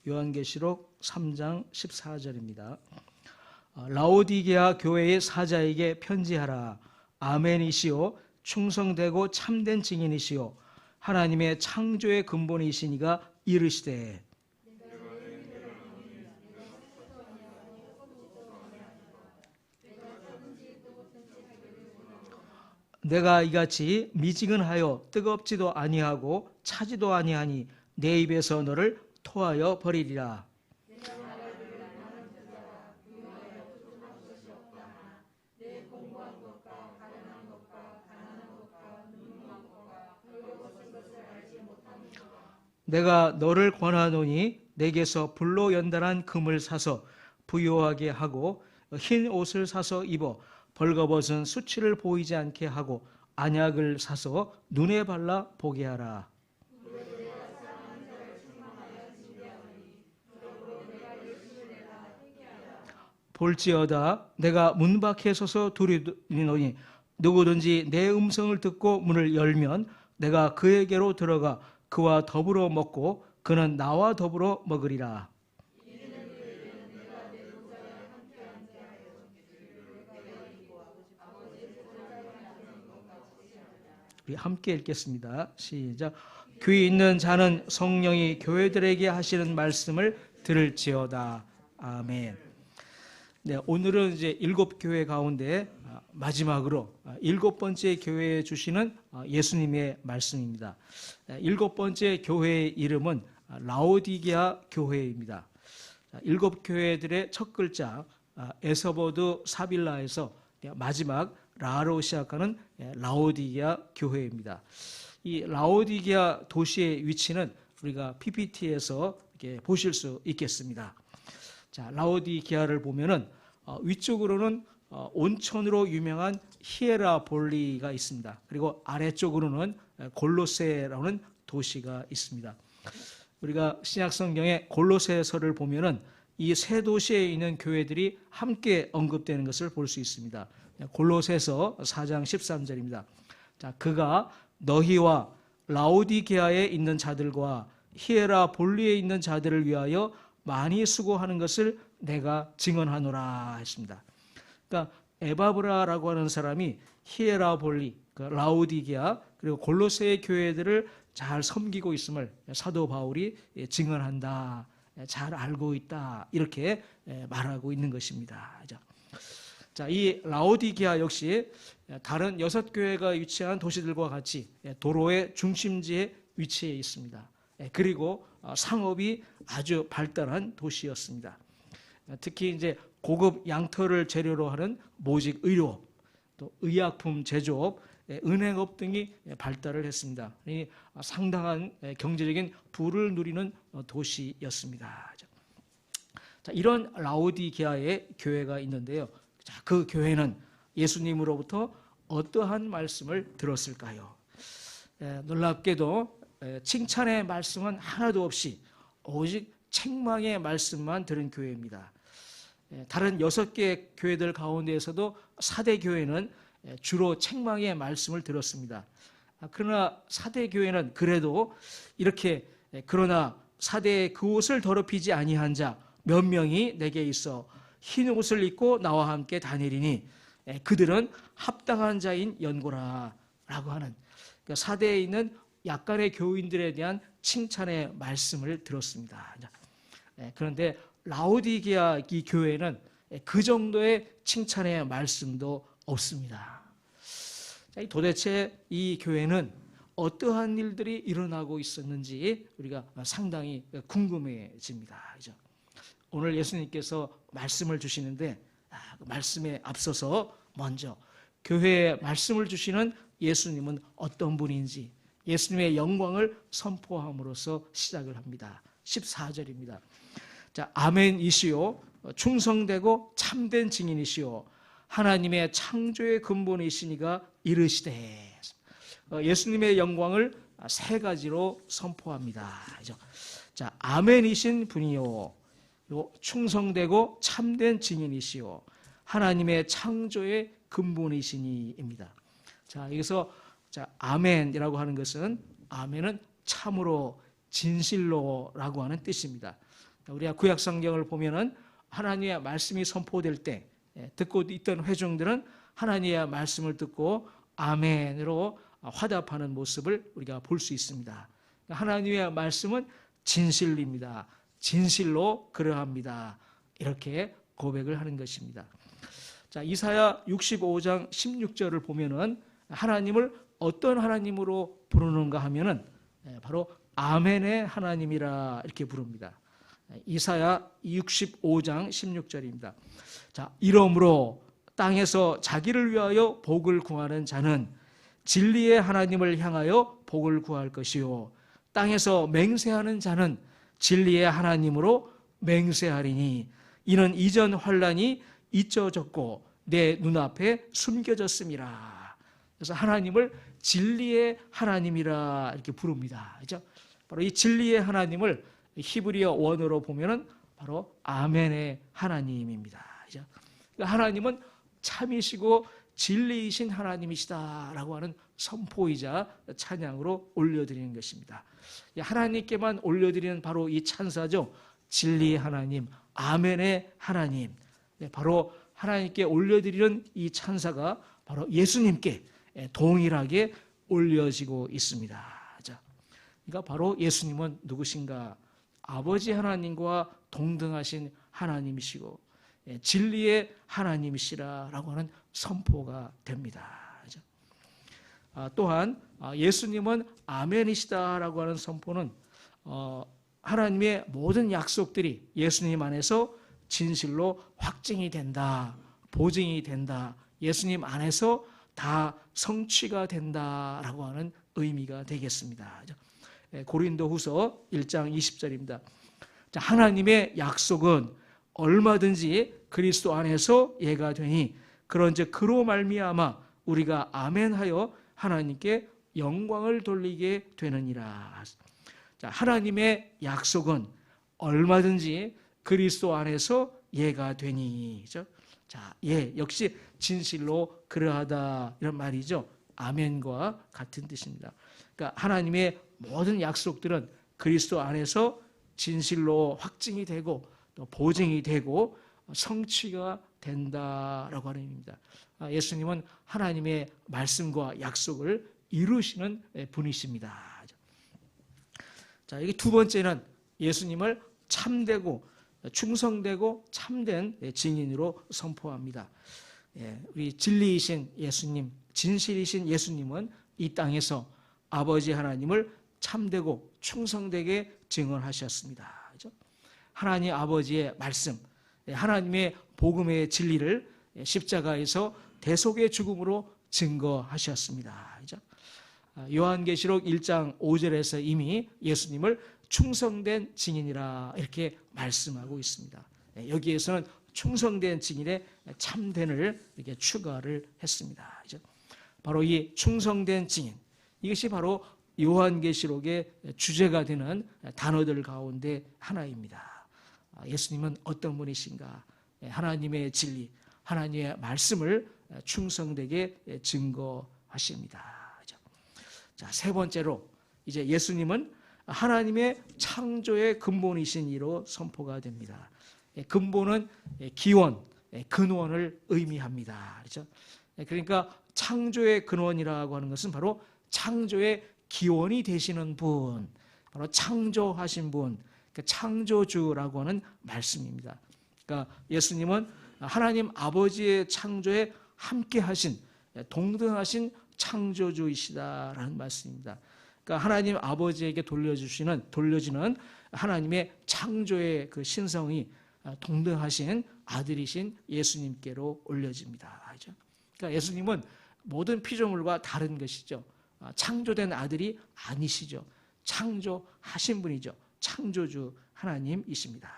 요한계시록 3장 14절입니다. 라오디게아 교회의 사자에게 편지하라. 아멘이시오 충성되고 참된 증인이시오 하나님의 창조의 근본이시니가 이르시되 내가 이같이 미지근하여 뜨겁지도 아니하고 차지도 아니하니 내 입에서 너를 토하여 버리리라. 내가 너를 권하노니 내게서 불로 연단한 금을 사서 부요하게 하고 흰 옷을 사서 입어 벌거벗은 수치를 보이지 않게 하고 안약을 사서 눈에 발라 보게 하라. 볼지어다 내가 문 밖에 서서 두드리노니 누구든지 내 음성을 듣고 문을 열면 내가 그에게로 들어가 그와 더불어 먹고 그는 나와 더불어 먹으리라. 우리 함께 읽겠습니다. 시작. 귀 있는 자는 성령이 교회들에게 하시는 말씀을 들을지어다. 아멘. 네, 오늘은 이제 7교회 가운데 마지막으로 7번째 교회에 주시는 예수님의 말씀입니다. 7번째 교회의 이름은 라오디게아 교회입니다. 7교회들의 첫 글자 에서보드 사빌라에서 마지막 라로 시작하는 라오디게아 교회입니다. 이 라오디게아 도시의 위치는 우리가 PPT에서 이렇게 보실 수 있겠습니다. 자, 라오디게아를 보면은 위쪽으로는 온천으로 유명한 히에라볼리가 있습니다. 그리고 아래쪽으로는 골로새라는 도시가 있습니다. 우리가 신약성경의 골로새서를 보면은 이 세 도시에 있는 교회들이 함께 언급되는 것을 볼 수 있습니다. 골로새서 4장 13절입니다. 자, 그가 너희와 라오디게아에 있는 자들과 히에라볼리에 있는 자들을 위하여 많이 수고하는 것을 내가 증언하노라 했습니다. 그러니까 에바브라라고 하는 사람이 히에라볼리, 라오디게아 그리고 골로새의 교회들을 잘 섬기고 있음을 사도 바울이 증언한다, 잘 알고 있다 이렇게 말하고 있는 것입니다. 자, 이 라오디게아 역시 다른 6교회가 위치한 도시들과 같이 도로의 중심지에 위치해 있습니다. 그리고 상업이 아주 발달한 도시였습니다. 특히 이제 고급 양털을 재료로 하는 모직 의료, 또 의약품 제조업, 은행업 등이 발달을 했습니다. 상당한 경제적인 부를 누리는 도시였습니다. 자, 이런 라오디게아의 교회가 있는데요. 자, 그 교회는 예수님으로부터 어떠한 말씀을 들었을까요? 놀랍게도 칭찬의 말씀은 하나도 없이 오직 책망의 말씀만 들은 교회입니다. 다른 6개의 교회들 가운데에서도 4대 교회는 주로 책망의 말씀을 들었습니다. 그러나 4대 교회는 그래도 이렇게 그러나 4대의 그 옷을 더럽히지 아니한 자 몇 명이 내게 있어 흰 옷을 입고 나와 함께 다니리니 그들은 합당한 자인 연고라 라고 하는 4대에 있는 약간의 교인들에 대한 칭찬의 말씀을 들었습니다. 그런데 라오디게아 이 교회는 그 정도의 칭찬의 말씀도 없습니다. 도대체 이 교회는 어떠한 일들이 일어나고 있었는지 우리가 상당히 궁금해집니다. 오늘 예수님께서 말씀을 주시는데 그 말씀에 앞서서 먼저 교회에 말씀을 주시는 예수님은 어떤 분인지 예수님의 영광을 선포함으로써 시작을 합니다. 14절입니다. 자, 아멘이시오 충성되고 참된 증인이시오 하나님의 창조의 근본이시니가 이르시되. 예수님의 영광을 3가지로 선포합니다. 자, 아멘이신 분이요 충성되고 참된 증인이시오 하나님의 창조의 근본이시니입니다. 자, 여기서 자, 아멘이라고 하는 것은 아멘은 참으로 진실로라고 하는 뜻입니다. 우리가 구약 성경을 보면은 하나님의 말씀이 선포될 때 듣고 있던 회중들은 하나님의 말씀을 듣고 아멘으로 화답하는 모습을 우리가 볼 수 있습니다. 하나님의 말씀은 진실입니다. 진실로 그러합니다. 이렇게 고백을 하는 것입니다. 자, 이사야 65장 16절을 보면은 하나님을 어떤 하나님으로 부르는가 하면은 바로 아멘의 하나님이라 이렇게 부릅니다. 이사야 65장 16절입니다. 자, 이러므로 땅에서 자기를 위하여 복을 구하는 자는 진리의 하나님을 향하여 복을 구할 것이요, 땅에서 맹세하는 자는 진리의 하나님으로 맹세하리니 이는 이전 환난이 잊혀졌고 내 눈앞에 숨겨졌음이라. 그래서 하나님을 진리의 하나님이라 이렇게 부릅니다. 그렇죠? 바로 이 진리의 하나님을 히브리어 원어로 보면은 바로 아멘의 하나님입니다. 그렇죠? 하나님은 참이시고 진리이신 하나님이시다라고 하는 선포이자 찬양으로 올려드리는 것입니다. 하나님께만 올려드리는 바로 이 찬사죠. 진리의 하나님, 아멘의 하나님. 바로 하나님께 올려드리는 이 찬사가 바로 예수님께 동일하게 올려지고 있습니다. 그러니까 바로 예수님은 누구신가? 아버지 하나님과 동등하신 하나님이시고 진리의 하나님이시라라고 하는 선포가 됩니다. 또한 예수님은 아멘이시다라고 하는 선포는 하나님의 모든 약속들이 예수님 안에서 진실로 확증이 된다, 보증이 된다, 예수님 안에서 다 성취가 된다라고 하는 의미가 되겠습니다. 고린도후서 1장 20절입니다. 하나님의 약속은 얼마든지 그리스도 안에서 예가 되니 그런즉 그로 말미암아 우리가 아멘하여 하나님께 영광을 돌리게 되느니라. 하나님의 약속은 얼마든지 그리스도 안에서 예가 되니. 자, 예, 역시 진실로 그러하다 이런 말이죠. 아멘과 같은 뜻입니다. 그러니까 하나님의 모든 약속들은 그리스도 안에서 진실로 확증이 되고 또 보증이 되고 성취가 된다라고 하는 의미입니다. 예수님은 하나님의 말씀과 약속을 이루시는 분이십니다. 자, 여기 두 번째는 예수님을 참되고 충성되고 참된 증인으로 선포합니다. 우리 진리이신 예수님, 진실이신 예수님은 이 땅에서 아버지 하나님을 참되고 충성되게 증언하셨습니다. 하나님 아버지의 말씀, 하나님의 복음의 진리를 십자가에서 대속의 죽음으로 증거하셨습니다. 요한계시록 1장 5절에서 이미 예수님을 충성된 증인이라 이렇게 말씀하고 있습니다. 여기에서는 충성된 증인의 참된을 이렇게 추가를 했습니다. 바로 이 충성된 증인, 이것이 바로 요한계시록의 주제가 되는 단어들 가운데 하나입니다. 예수님은 어떤 분이신가? 하나님의 진리, 하나님의 말씀을 충성되게 증거하십니다. 자, 세 번째로 이제 예수님은 하나님의 창조의 근본이신 이로 선포가 됩니다. 근본은 기원, 근원을 의미합니다. 그렇죠? 그러니까 창조의 근원이라고 하는 것은 바로 창조의 기원이 되시는 분, 바로 창조하신 분, 창조주라고 하는 말씀입니다. 그러니까 예수님은 하나님 아버지의 창조에 함께 하신 동등하신 창조주이시다라는 말씀입니다. 그러니까 하나님 아버지에게 돌려지는 하나님의 창조의 그 신성이 동등하신 아들이신 예수님께로 올려집니다. 그러니까 예수님은 모든 피조물과 다른 것이죠. 창조된 아들이 아니시죠. 창조하신 분이죠. 창조주 하나님이십니다.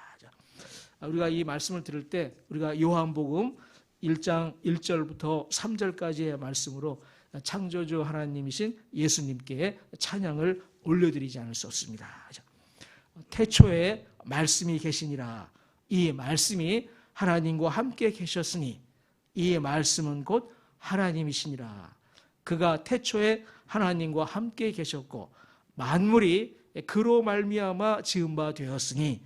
우리가 이 말씀을 들을 때 우리가 요한복음 1장 1절부터 3절까지의 말씀으로 창조주 하나님이신 예수님께 찬양을 올려드리지 않을 수 없습니다. 태초에 말씀이 계시니라. 이 말씀이 하나님과 함께 계셨으니 이 말씀은 곧 하나님이시니라. 그가 태초에 하나님과 함께 계셨고 만물이 그로 말미암아 지은 바 되었으니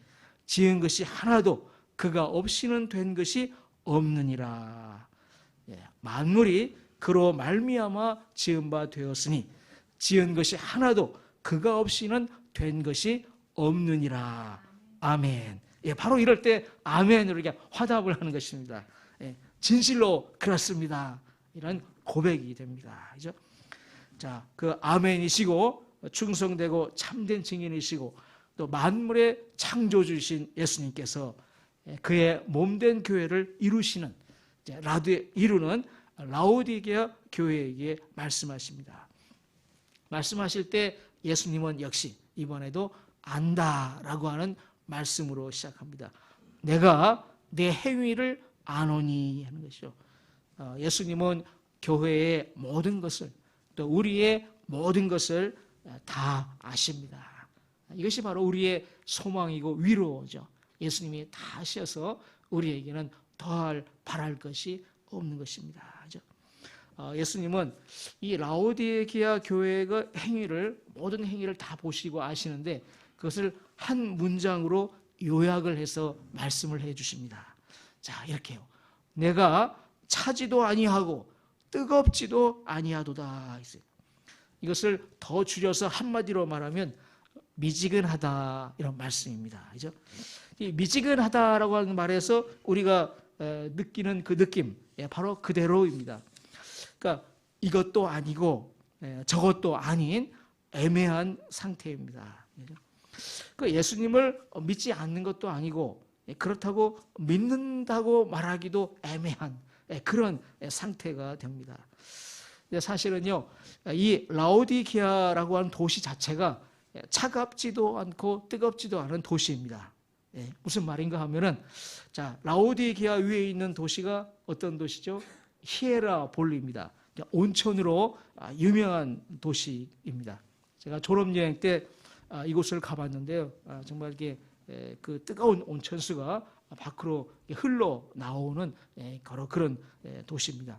지은 것이 하나도 그가 없이는 된 것이 없느니라. 만물이 그로 말미암아 지은 바 되었으니 지은 것이 하나도 그가 없이는 된 것이 없느니라. 아멘. 바로 이럴 때 아멘으로 이렇게 화답을 하는 것입니다. 진실로 그렇습니다. 이런 고백이 됩니다. 그죠? 자, 그 아멘이시고 충성되고 참된 증인이시고 또 만물의 창조주이신 예수님께서 그의 몸된 교회를 이루시는 이루는 라오디게아 교회에게 말씀하십니다. 말씀하실 때 예수님은 역시 이번에도 안다라고 하는 말씀으로 시작합니다. 내가 내 행위를 아노니 하는 것이죠. 예수님은 교회의 모든 것을 또 우리의 모든 것을 다 아십니다. 이것이 바로 우리의 소망이고 위로죠. 예수님이 다 아셔서 우리에게는 더할 바랄 것이 없는 것입니다. 예수님은 이 라오디게아 교회의 모든 행위를 다 보시고 아시는데 그것을 한 문장으로 요약을 해서 말씀을 해 주십니다. 자, 이렇게요. 내가 차지도 아니하고 뜨겁지도 아니하도다. 이것을 더 줄여서 한마디로 말하면 미지근하다 이런 말씀입니다. 그죠? 이 미지근하다라고 하는 말에서 우리가 느끼는 그 느낌 바로 그대로입니다. 그러니까 이것도 아니고 저것도 아닌 애매한 상태입니다. 그러니까 예수님을 믿지 않는 것도 아니고 그렇다고 믿는다고 말하기도 애매한 그런 상태가 됩니다. 사실은요, 이 라오디게아라고 하는 도시 자체가 차갑지도 않고 뜨겁지도 않은 도시입니다. 무슨 말인가 하면은, 자, 라오디게아 위에 있는 도시가 어떤 도시죠? 히에라볼리입니다. 온천으로 유명한 도시입니다. 제가 졸업여행 때 이곳을 가봤는데요. 정말 이게 그 뜨거운 온천수가 밖으로 흘러 나오는 그런 도시입니다.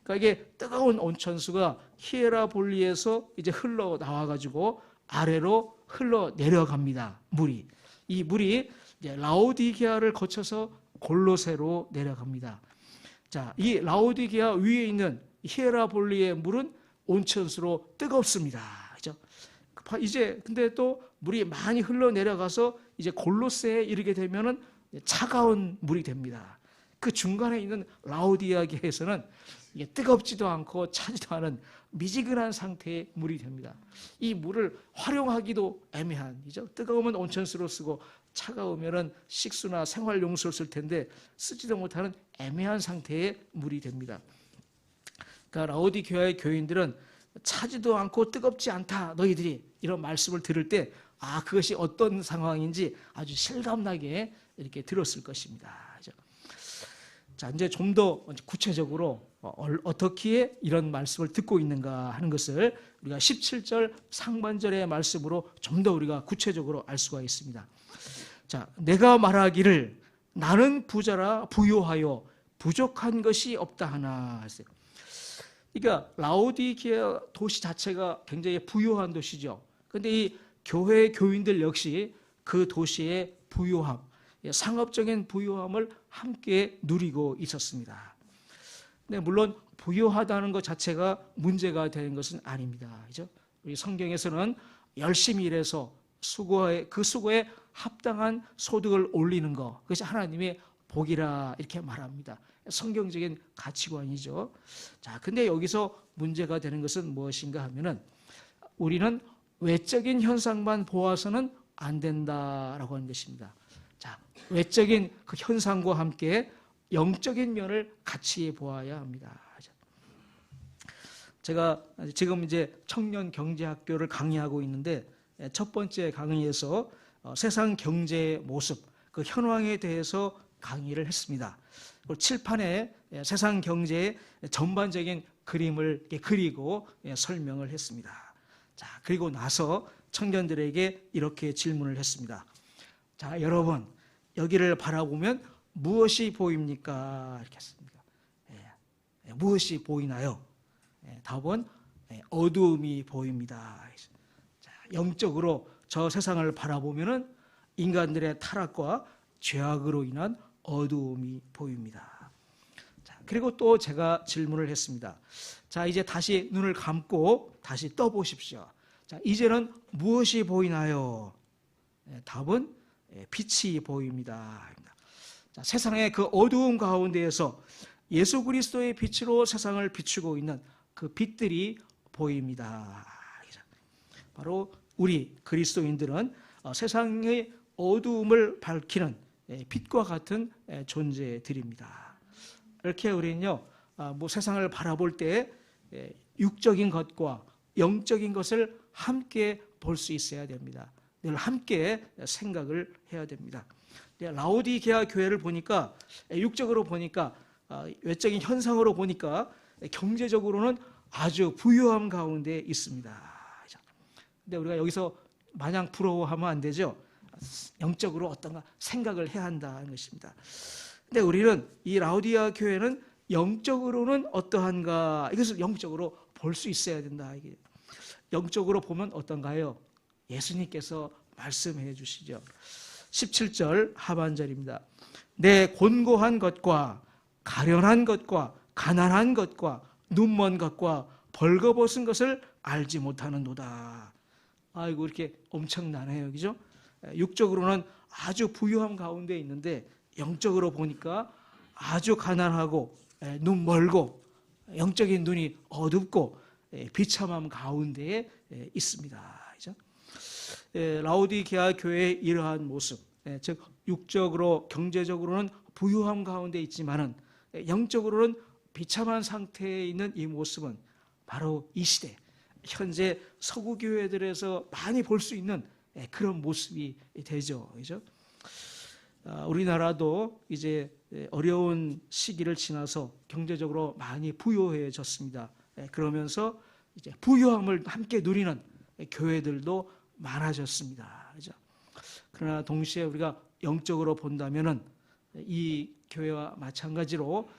그러니까 이게 뜨거운 온천수가 히에라볼리에서 이제 흘러 나와가지고 아래로 흘러 내려갑니다. 물이. 이 물이 이제 라오디게아를 거쳐서 골로새로 내려갑니다. 자, 이 라오디게아 위에 있는 히에라볼리의 물은 온천수로 뜨겁습니다. 그죠? 이제 근데 또 물이 많이 흘러 내려가서 이제 골로새에 이르게 되면은 차가운 물이 됩니다. 그 중간에 있는 라오디게아에서는 이게 뜨겁지도 않고 차지도 않은 미지근한 상태의 물이 됩니다. 이 물을 활용하기도 애매한, 이죠? 뜨거우면 온천수로 쓰고 차가우면은 식수나 생활용수로 쓸 텐데 쓰지도 못하는 애매한 상태의 물이 됩니다. 그러니까 라오디게아의 교인들은 차지도 않고 뜨겁지 않다 너희들이 이런 말씀을 들을 때 그것이 어떤 상황인지 아주 실감나게 이렇게 들었을 것입니다. 자, 이제 좀 더 구체적으로 어떻게 이런 말씀을 듣고 있는가 하는 것을 우리가 17절 상반절의 말씀으로 좀 더 우리가 구체적으로 알 수가 있습니다. 자, 내가 말하기를 나는 부자라 부요하여 부족한 것이 없다 하나 했어요. 그러니까 라오디게아 도시 자체가 굉장히 부요한 도시죠. 그런데 이 교회 교인들 역시 그 도시의 부요함, 상업적인 부요함을 함께 누리고 있었습니다. 근데 물론 부요하다는 것 자체가 문제가 되는 것은 아닙니다. 그죠? 우리 성경에서는 열심히 일해서 그 수고에 합당한 소득을 올리는 것, 그것이 하나님의 복이라 이렇게 말합니다. 성경적인 가치관이죠. 자, 근데 여기서 문제가 되는 것은 무엇인가 하면은 우리는 외적인 현상만 보아서는 안 된다라고 하는 것입니다. 자, 외적인 그 현상과 함께 영적인 면을 같이 보아야 합니다. 제가 지금 이제 청년 경제학교를 강의하고 있는데 첫 번째 강의에서 세상 경제의 모습, 그 현황에 대해서 강의를 했습니다. 칠판에 세상 경제의 전반적인 그림을 그리고 설명을 했습니다. 자, 그리고 나서 청년들에게 이렇게 질문을 했습니다. 자, 여러분, 여기를 바라보면 무엇이 보입니까? 이렇게 했습니다. 무엇이 보이나요? 답은 어두움이 보입니다. 자, 영적으로 저 세상을 바라보면은 인간들의 타락과 죄악으로 인한 어두움이 보입니다. 자, 그리고 또 제가 질문을 했습니다. 자, 이제 다시 눈을 감고 다시 떠보십시오. 자, 이제는 무엇이 보이나요? 답은 빛이 보입니다. 자, 세상의 그 어두움 가운데에서 예수 그리스도의 빛으로 세상을 비추고 있는 그 빛들이 보입니다. 바로 우리 그리스도인들은 세상의 어두움을 밝히는 빛과 같은 존재들입니다. 이렇게 우리는요, 뭐 세상을 바라볼 때 육적인 것과 영적인 것을 함께 볼 수 있어야 됩니다. 늘 함께 생각을 해야 됩니다. 라오디게아 교회를 보니까 육적으로 보니까 외적인 현상으로 보니까 경제적으로는 아주 부유함 가운데 있습니다. 근데 우리가 여기서 마냥 부러워하면 안 되죠. 영적으로 어떤가 생각을 해야 한다는 것입니다. 근데 우리는 이 라오디게아 교회는 영적으로는 어떠한가, 이것을 영적으로 볼 수 있어야 된다. 영적으로 보면 어떤가요? 예수님께서 말씀해 주시죠. 17절 하반절입니다. 내 곤고한 것과 가련한 것과 가난한 것과 눈먼 것과 벌거벗은 것을 알지 못하는도다. 아이고, 이렇게 엄청나네요. 그죠? 육적으로는 아주 부유함 가운데 있는데 영적으로 보니까 아주 가난하고 눈 멀고 영적인 눈이 어둡고 비참함 가운데에 있습니다. 그죠? 라오디게아 교회의 이러한 모습, 즉 육적으로 경제적으로는 부유함 가운데 있지만은 영적으로는 비참한 상태에 있는 이 모습은 바로 이 시대 현재 서구 교회들에서 많이 볼 수 있는 그런 모습이 되죠. 그죠? 우리나라도 이제 어려운 시기를 지나서 경제적으로 많이 부유해졌습니다. 그러면서 이제 부유함을 함께 누리는 교회들도 많아졌습니다. 그죠? 그러나 동시에 우리가 영적으로 본다면은 이 교회와 마찬가지로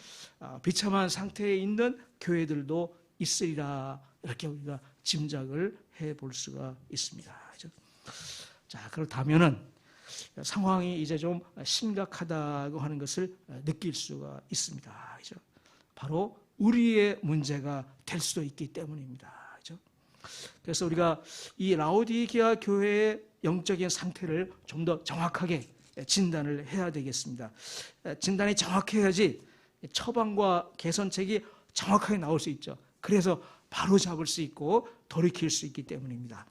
비참한 상태에 있는 교회들도 있으리라, 이렇게 우리가 짐작을 해볼 수가 있습니다. 그죠? 자, 그렇다면은 상황이 이제 좀 심각하다고 하는 것을 느낄 수가 있습니다. 그죠? 바로 우리의 문제가 될 수도 있기 때문입니다. 그죠? 그래서 우리가 이 라오디게아 교회의 영적인 상태를 좀 더 정확하게 진단을 해야 되겠습니다. 진단이 정확해야지 처방과 개선책이 정확하게 나올 수 있죠. 그래서 바로 잡을 수 있고 돌이킬 수 있기 때문입니다.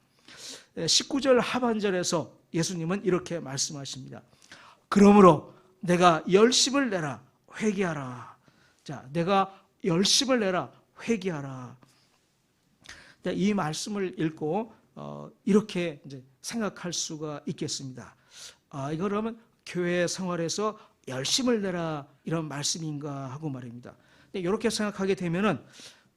19절 하반절에서 예수님은 이렇게 말씀하십니다. 그러므로 내가 열심을 내라, 회개하라. 자, 내가 열심을 내라, 회개하라. 이 말씀을 읽고 이렇게 이제 생각할 수가 있겠습니다. 이거 그러면 교회 생활에서 열심을 내라, 이런 말씀인가 하고 말입니다. 근데 이렇게 생각하게 되면은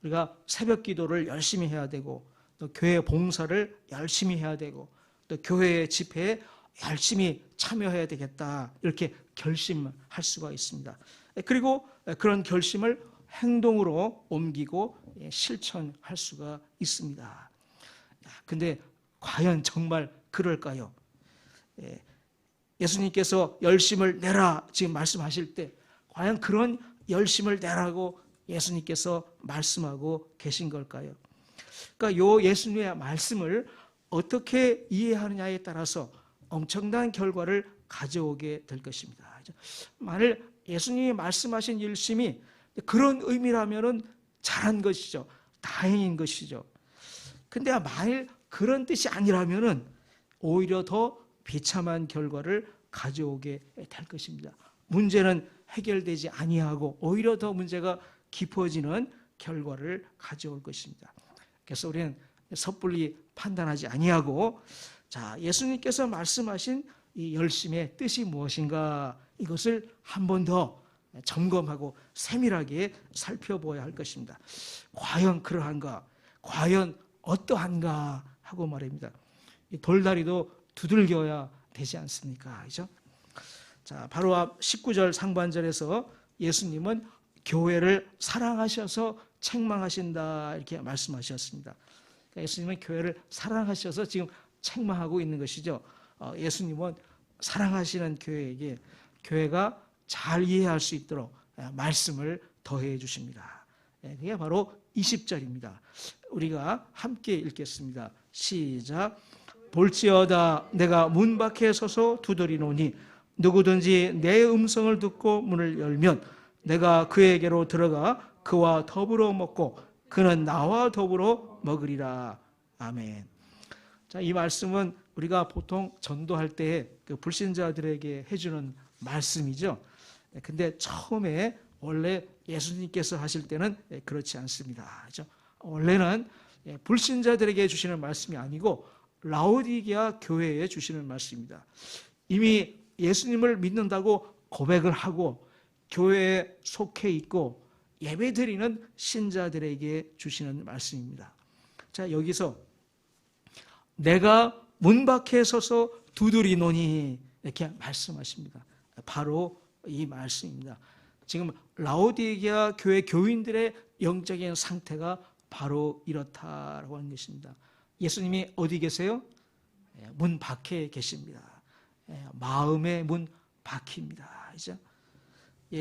우리가 새벽 기도를 열심히 해야 되고, 또 교회 봉사를 열심히 해야 되고, 또 교회 집회에 열심히 참여해야 되겠다, 이렇게 결심할 수가 있습니다. 그리고 그런 결심을 행동으로 옮기고 실천할 수가 있습니다. 근데 과연 정말 그럴까요? 예수님께서 열심을 내라 지금 말씀하실 때 과연 그런 열심을 내라고 예수님께서 말씀하고 계신 걸까요? 그러니까 요 예수님의 말씀을 어떻게 이해하느냐에 따라서 엄청난 결과를 가져오게 될 것입니다. 만일 예수님이 말씀하신 열심이 그런 의미라면은 잘한 것이죠. 다행인 것이죠. 근데 만일 그런 뜻이 아니라면은 오히려 더 비참한 결과를 가져오게 될 것입니다. 문제는 해결되지 아니하고 오히려 더 문제가 깊어지는 결과를 가져올 것입니다. 그래서 우리는 섣불리 판단하지 아니하고, 자, 예수님께서 말씀하신 이 열심의 뜻이 무엇인가, 이것을 한 번 더 점검하고 세밀하게 살펴보아야 할 것입니다. 과연 그러한가, 과연 어떠한가 하고 말입니다. 이 돌다리도 두들겨야 되지 않습니까? 그죠? 자, 바로 앞 19절 상반절에서 예수님은 교회를 사랑하셔서 책망하신다, 이렇게 말씀하셨습니다. 그러니까 예수님은 교회를 사랑하셔서 지금 책망하고 있는 것이죠. 예수님은 사랑하시는 교회에게 교회가 잘 이해할 수 있도록 말씀을 더해 주십니다. 그게 바로 20절입니다. 우리가 함께 읽겠습니다. 시작. 볼지어다 내가 문 밖에 서서 두드리노니 누구든지 내 음성을 듣고 문을 열면 내가 그에게로 들어가 그와 더불어 먹고 그는 나와 더불어 먹으리라. 아멘. 자, 이 말씀은 우리가 보통 전도할 때 그 불신자들에게 해주는 말씀이죠. 근데 처음에 원래 예수님께서 하실 때는 그렇지 않습니다. 그렇죠? 원래는 불신자들에게 주시는 말씀이 아니고 라오디게아 교회에 주시는 말씀입니다. 이미 예수님을 믿는다고 고백을 하고 교회에 속해 있고 예배드리는 신자들에게 주시는 말씀입니다. 자, 여기서 내가 문 밖에 서서 두드리노니 이렇게 말씀하십니다. 바로 이 말씀입니다. 지금 라오디게아 교회 교인들의 영적인 상태가 바로 이렇다라고 하는 것입니다. 예수님이 어디 계세요? 문 밖에 계십니다. 마음의 문 밖입니다. 그죠?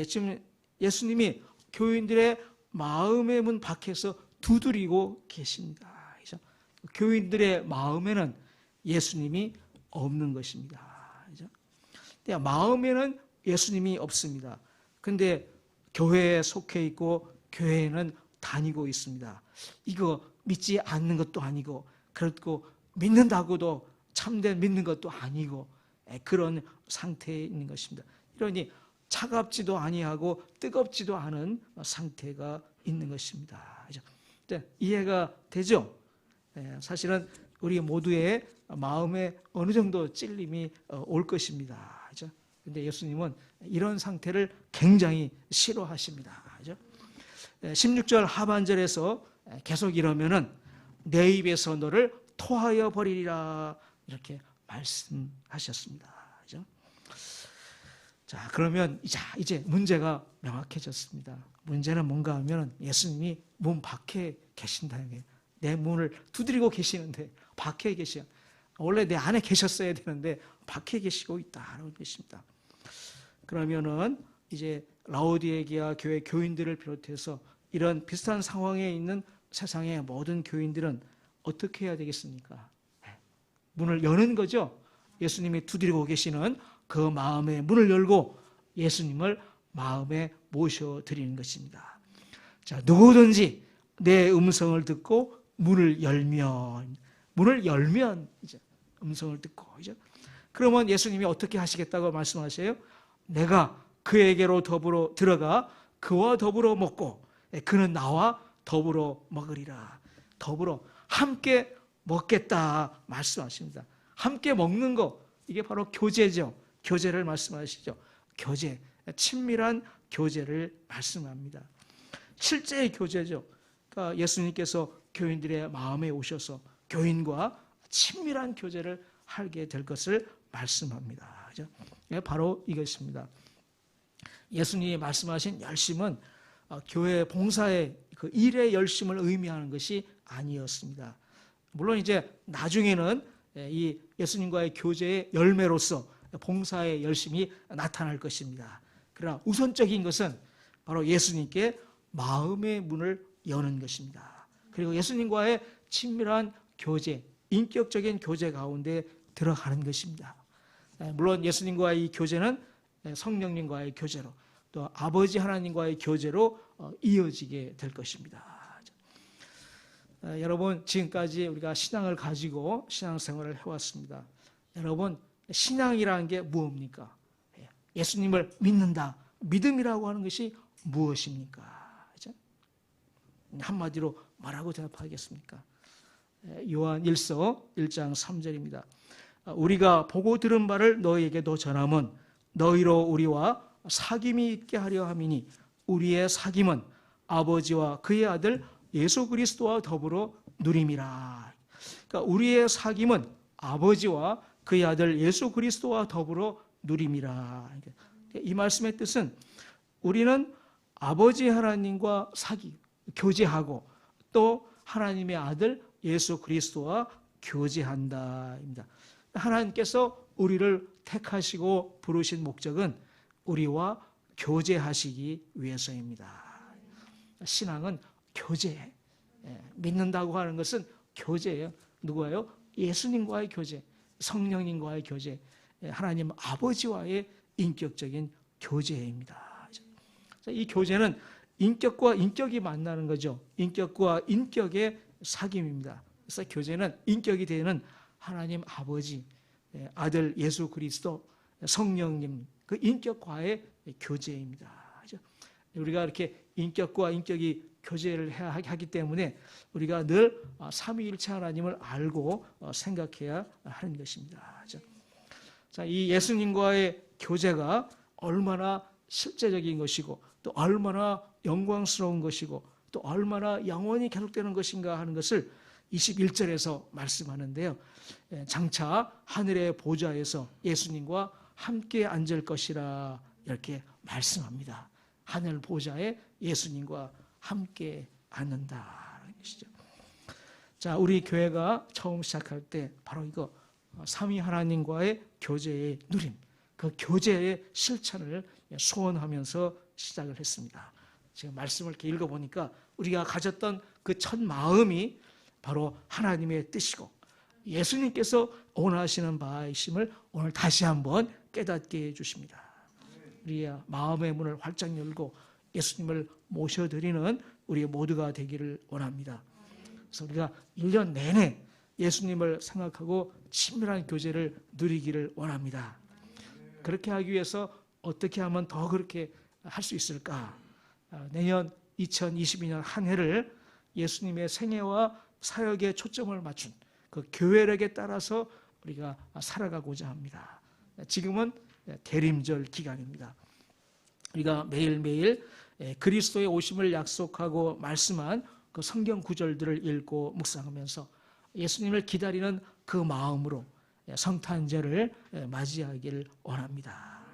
지금 예수님이 교인들의 마음의 문 밖에서 두드리고 계십니다. 그죠? 교인들의 마음에는 예수님이 없는 것입니다. 그죠? 마음에는 예수님이 없습니다. 근데 교회에 속해 있고 교회에는 다니고 있습니다. 이거 믿지 않는 것도 아니고 그렇고 믿는다고도 참된 믿는 것도 아니고 그런 상태에 있는 것입니다. 이러니 차갑지도 아니하고 뜨겁지도 않은 상태가 있는 것입니다. 이해가 되죠? 사실은 우리 모두의 마음에 어느 정도 찔림이 올 것입니다. 그런데 예수님은 이런 상태를 굉장히 싫어하십니다. 16절 하반절에서 계속 이러면은 내 입에서 너를 토하여 버리리라 이렇게 말씀하셨습니다. 그죠? 자, 그러면 이제 문제가 명확해졌습니다. 문제는 뭔가 하면 예수님이 문 밖에 계신다는 거예요. 내 문을 두드리고 계시는데 밖에 계셔. 원래 내 안에 계셨어야 되는데 밖에 계시고 있다라는 것입니다. 그러면은 이제 라오디게아 교회 교인들을 비롯해서 이런 비슷한 상황에 있는 세상의 모든 교인들은 어떻게 해야 되겠습니까? 문을 여는 거죠. 예수님이 두드리고 계시는 그 마음의 문을 열고 예수님을 마음에 모셔드리는 것입니다. 자, 누구든지 내 음성을 듣고 문을 열면 이제 음성을 듣고 이제 그러면 예수님이 어떻게 하시겠다고 말씀하세요? 내가 그에게로 더불어 들어가 그와 더불어 먹고 그는 나와 더불어 먹으리라. 더불어 함께 먹겠다 말씀하십니다. 함께 먹는 거 이게 바로 교제죠. 교제를 말씀하시죠. 교제, 친밀한 교제를 말씀합니다. 실제의 교제죠. 그러니까 예수님께서 교인들의 마음에 오셔서 교인과 친밀한 교제를 하게 될 것을 말씀합니다. 그죠? 바로 이것입니다. 예수님이 말씀하신 열심은 교회 봉사의 그 일의 열심을 의미하는 것이 아니었습니다. 물론 이제 나중에는 이 예수님과의 교제의 열매로서 봉사의 열심이 나타날 것입니다. 그러나 우선적인 것은 바로 예수님께 마음의 문을 여는 것입니다. 그리고 예수님과의 친밀한 교제, 인격적인 교제 가운데 들어가는 것입니다. 물론 예수님과의 이 교제는 성령님과의 교제로 또 아버지 하나님과의 교제로 이어지게 될 것입니다. 여러분 지금까지 우리가 신앙을 가지고 신앙생활을 해왔습니다. 여러분 신앙이라는 게 무엇입니까? 예수님을 믿는다. 믿음이라고 하는 것이 무엇입니까? 한마디로 뭐라고 대답하겠습니까? 요한 1서 1장 3절입니다. 우리가 보고 들은 바를 너희에게도 전함은 너희로 우리와 사귐이 있게 하려 함이니 우리의 사귐은 아버지와 그의 아들 예수 그리스도와 더불어 누림이라. 그러니까 우리의 사귐은 아버지와 그의 아들 예수 그리스도와 더불어 누림이라. 이 말씀의 뜻은 우리는 아버지 하나님과 교제하고 또 하나님의 아들 예수 그리스도와 교제한다입니다. 하나님께서 우리를 택하시고 부르신 목적은 우리와 교제하시기 위해서입니다. 신앙은 교제, 믿는다고 하는 것은 교제예요. 누구예요? 예수님과의 교제, 성령님과의 교제, 하나님 아버지와의 인격적인 교제입니다. 이 교제는 인격과 인격이 만나는 거죠. 인격과 인격의 사귐입니다. 그래서 교제는 인격이 되는 하나님 아버지, 아들 예수 그리스도, 성령님 그 인격과의 교제입니다. 우리가 이렇게 인격과 인격이 교제를 해야 하기 때문에 우리가 늘 삼위일체 하나님을 알고 생각해야 하는 것입니다. 자, 이 예수님과의 교제가 얼마나 실제적인 것이고 또 얼마나 영광스러운 것이고 또 얼마나 영원히 계속되는 것인가 하는 것을 21절에서 말씀하는데요. 장차 하늘의 보좌에서 예수님과 함께 앉을 것이라 이렇게 말씀합니다. 하늘 보좌에 예수님과 함께 앉는다는 것이죠. 자, 우리 교회가 처음 시작할 때 바로 이거 삼위 하나님과의 교제의 누림, 그 교제의 실천을 소원하면서 시작을 했습니다. 지금 말씀을 이렇게 읽어보니까 우리가 가졌던 그 첫 마음이 바로 하나님의 뜻이고 예수님께서 원하시는 바이심을 오늘 다시 한번 깨닫게 해주십니다. 우리의 마음의 문을 활짝 열고 예수님을 모셔드리는 우리 모두가 되기를 원합니다. 그래서 우리가 1년 내내 예수님을 생각하고 친밀한 교제를 누리기를 원합니다. 그렇게 하기 위해서 어떻게 하면 더 그렇게 할 수 있을까? 내년 2022년 한 해를 예수님의 생애와 사역에 초점을 맞춘 그 교회력에 따라서 우리가 살아가고자 합니다. 지금은 대림절 기간입니다. 우리가 매일매일 그리스도의 오심을 약속하고 말씀한 그 성경 구절들을 읽고 묵상하면서 예수님을 기다리는 그 마음으로 성탄절을 맞이하기를 원합니다.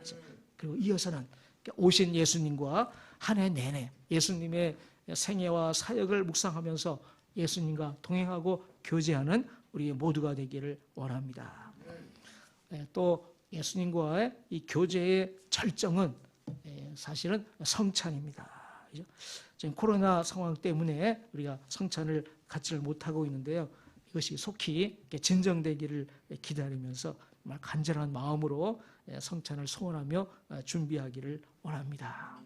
그리고 이어서는 오신 예수님과 한 해 내내 예수님의 생애와 사역을 묵상하면서 예수님과 동행하고 교제하는 우리 모두가 되기를 원합니다. 또 예수님과의 이 교제의 절정은 사실은 성찬입니다. 지금 코로나 상황 때문에 우리가 성찬을 갖지를 못하고 있는데요. 이것이 속히 진정되기를 기다리면서 정말 간절한 마음으로 성찬을 소원하며 준비하기를 원합니다.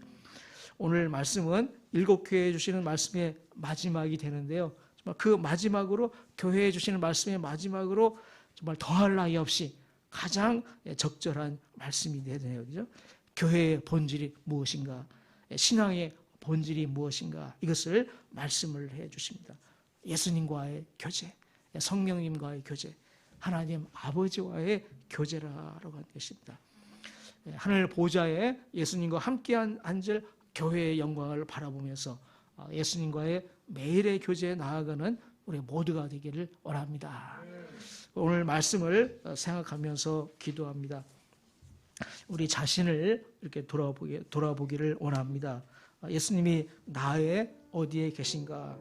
오늘 말씀은 7교회에 주시는 말씀의 마지막이 되는데요. 정말 그 마지막으로 교회에 주시는 말씀의 마지막으로 정말 더할 나위 없이 가장 적절한 말씀이 되네요. 그죠? 교회의 본질이 무엇인가? 신앙의 본질이 무엇인가? 이것을 말씀을 해 주십니다. 예수님과의 교제, 성령님과의 교제, 하나님 아버지와의 교제라고 하는 것입니다. 하늘 보좌에 예수님과 함께 앉을 교회의 영광을 바라보면서 예수님과의 매일의 교제에 나아가는 우리 모두가 되기를 원합니다. 오늘 말씀을 생각하면서 기도합니다. 우리 자신을 이렇게 돌아보기를 원합니다. 예수님이 나의 어디에 계신가?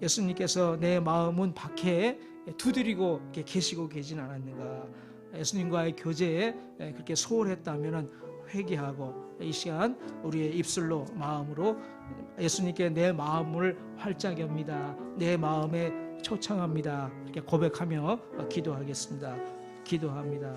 예수님께서 내 마음은 밖에 두드리고 계시고 계진 않았는가? 예수님과의 교제에 그렇게 소홀했다면 회개하고 이 시간 우리의 입술로 마음으로 예수님께 내 마음을 활짝 엽니다. 내 마음에 초청합니다. 이렇게 고백하며 기도하겠습니다. 기도합니다.